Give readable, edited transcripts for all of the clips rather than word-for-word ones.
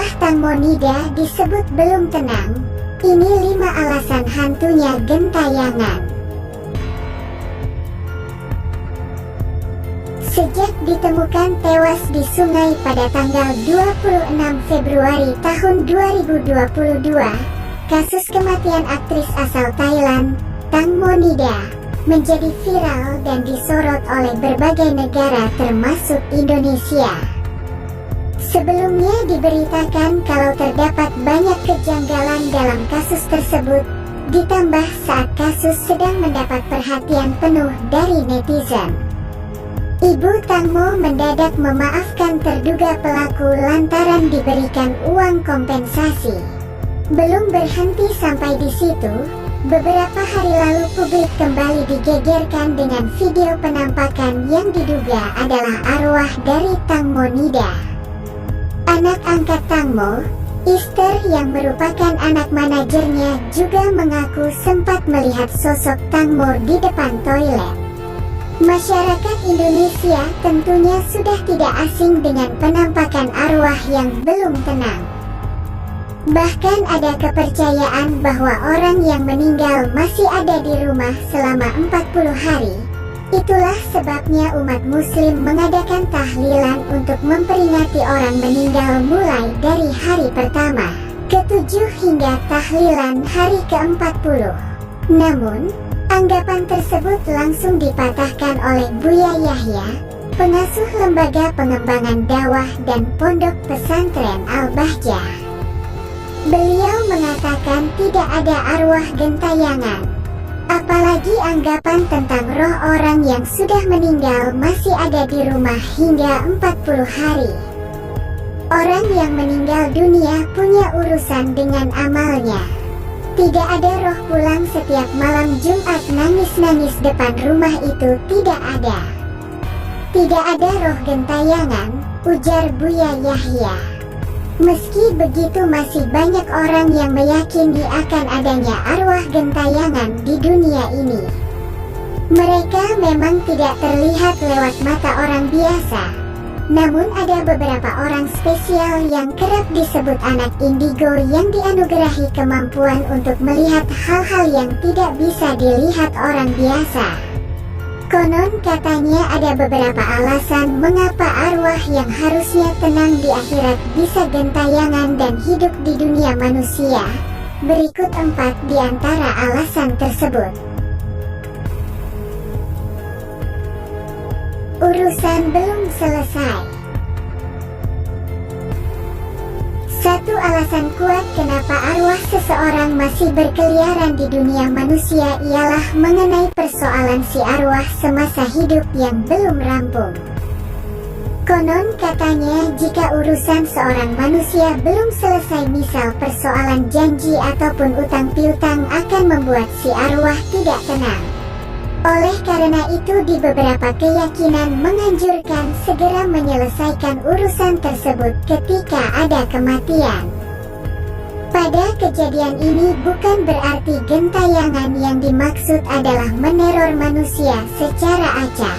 Setelah Tang Monida disebut belum tenang, ini 5 alasan hantunya Gentayangan. Sejak ditemukan tewas di sungai pada tanggal 26 Februari tahun 2022, kasus kematian aktris asal Thailand, Tang Monida, menjadi viral dan disorot oleh berbagai negara termasuk Indonesia. Sebelumnya diberitakan kalau terdapat banyak kejanggalan dalam kasus tersebut, ditambah saat kasus sedang mendapat perhatian penuh dari netizen. Ibu Tang Mo mendadak memaafkan terduga pelaku lantaran diberikan uang kompensasi. Belum berhenti sampai di situ, beberapa hari lalu publik kembali digegerkan dengan video penampakan yang diduga adalah arwah dari Tang Monida. Anak angkat Tang Mo, Esther yang merupakan anak manajernya juga mengaku sempat melihat sosok Tang Mo di depan toilet. Masyarakat Indonesia tentunya sudah tidak asing dengan penampakan arwah yang belum tenang. Bahkan ada kepercayaan bahwa orang yang meninggal masih ada di rumah selama 40 hari. Itulah sebabnya umat muslim mengadakan tahlilan untuk memperingati orang meninggal mulai dari hari pertama, ke-7 hingga tahlilan hari ke-40. Namun, anggapan tersebut langsung dipatahkan oleh Buya Yahya, pengasuh Lembaga Pengembangan Dakwah dan Pondok Pesantren Al-Bahjah. Beliau mengatakan tidak ada arwah gentayangan. Apalagi anggapan tentang roh orang yang sudah meninggal masih ada di rumah hingga 40 hari. Orang yang meninggal dunia punya urusan dengan amalnya. Tidak ada roh pulang setiap malam Jumat nangis-nangis depan rumah itu, tidak ada. Tidak ada roh gentayangan, ujar Buya Yahya. Meski begitu masih banyak orang yang meyakini akan adanya arwah gentayangan di dunia ini. Mereka memang tidak terlihat lewat mata orang biasa. Namun ada beberapa orang spesial yang kerap disebut anak indigo yang dianugerahi kemampuan untuk melihat hal-hal yang tidak bisa dilihat orang biasa. Konon katanya ada beberapa alasan mengapa arwah yang harusnya tenang di akhirat bisa gentayangan dan hidup di dunia manusia. Berikut 4 di antara alasan tersebut. Urusan belum selesai. Satu alasan kuat kenapa arwah seseorang masih berkeliaran di dunia manusia ialah mengenai persoalan si arwah semasa hidup yang belum rampung. Konon katanya jika urusan seorang manusia belum selesai, misal persoalan janji ataupun utang piutang, akan membuat si arwah tidak tenang. Oleh karena itu di beberapa keyakinan menganjurkan segera menyelesaikan urusan tersebut ketika ada kematian. Pada kejadian ini bukan berarti gentayangan yang dimaksud adalah meneror manusia secara acak.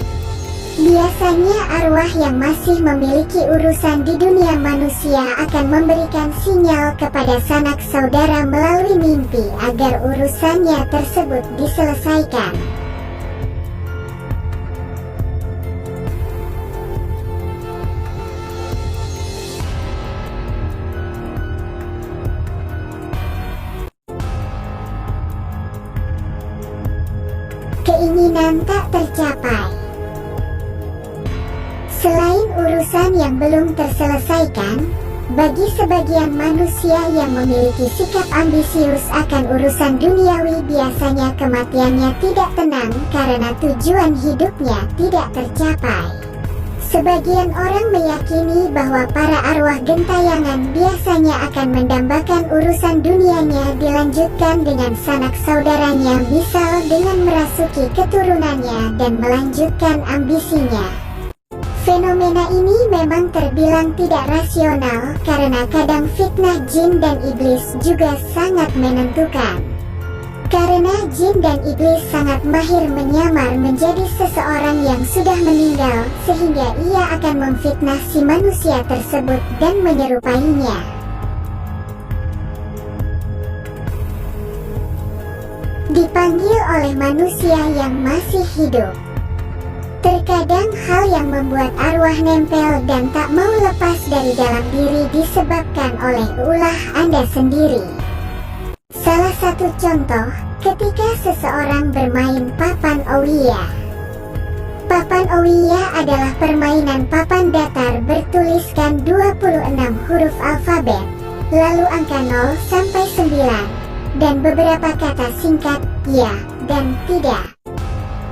Biasanya arwah yang masih memiliki urusan di dunia manusia akan memberikan sinyal kepada sanak saudara melalui mimpi agar urusannya tersebut diselesaikan. Keinginan tak tercapai. Selain urusan yang belum terselesaikan, bagi sebagian manusia yang memiliki sikap ambisius akan urusan duniawi, biasanya kematiannya tidak tenang karena tujuan hidupnya tidak tercapai. Sebagian orang meyakini bahwa para arwah gentayangan biasanya akan mendambakan urusan dunianya dilanjutkan dengan sanak saudaranya, misal dengan merasuki keturunannya dan melanjutkan ambisinya. Fenomena ini memang terbilang tidak rasional karena kadang fitnah jin dan iblis juga sangat menentukan. Karena jin dan iblis sangat mahir menyamar menjadi seseorang yang sudah meninggal, sehingga ia akan memfitnah si manusia tersebut dan menyerupainya. dipanggil oleh manusia yang masih hidup. Terkadang hal yang membuat arwah nempel dan tak mau lepas dari dalam diri disebabkan oleh ulah Anda sendiri. Salah satu contoh, ketika seseorang bermain papan Ouija. Papan Ouija adalah permainan papan datar bertuliskan 26 huruf alfabet, lalu angka 0 sampai 9, dan beberapa kata singkat, ya, dan tidak.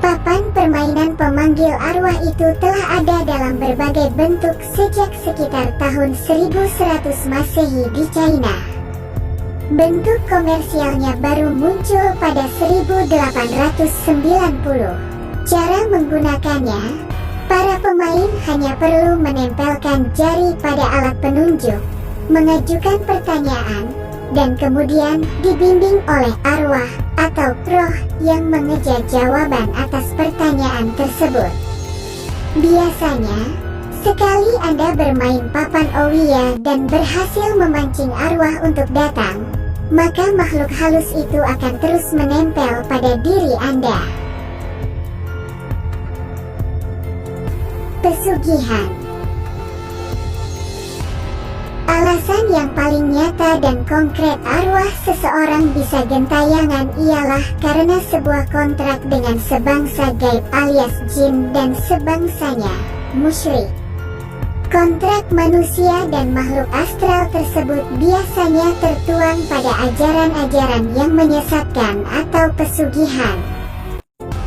Papan permainan pemanggil arwah itu telah ada dalam berbagai bentuk sejak sekitar tahun 1100 Masehi di China. Bentuk komersialnya baru muncul pada 1890. Cara menggunakannya, para pemain hanya perlu menempelkan jari pada alat penunjuk, mengajukan pertanyaan, dan kemudian dibimbing oleh arwah atau roh yang mengejar jawaban atas pertanyaan tersebut. Biasanya, sekali Anda bermain papan Ouija dan berhasil memancing arwah untuk datang, maka makhluk halus itu akan terus menempel pada diri Anda. Pesugihan. Alasan yang paling nyata dan konkret arwah seseorang bisa gentayangan ialah karena sebuah kontrak dengan sebangsa gaib alias jin dan sebangsanya, musyrik. Kontrak manusia dan makhluk astral tersebut biasanya tertuang pada ajaran-ajaran yang menyesatkan atau pesugihan.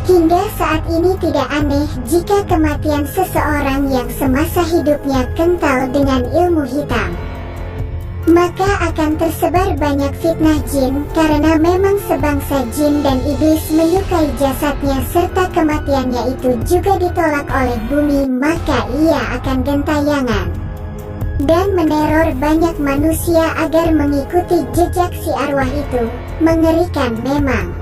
Hingga saat ini tidak aneh jika kematian seseorang yang semasa hidupnya kental dengan ilmu hitam, maka akan tersebar banyak fitnah jin karena memang sebangsa jin dan iblis menyukai jasadnya serta kematiannya itu juga ditolak oleh bumi, maka ia akan gentayangan dan meneror banyak manusia agar mengikuti jejak si arwah itu. Mengerikan memang.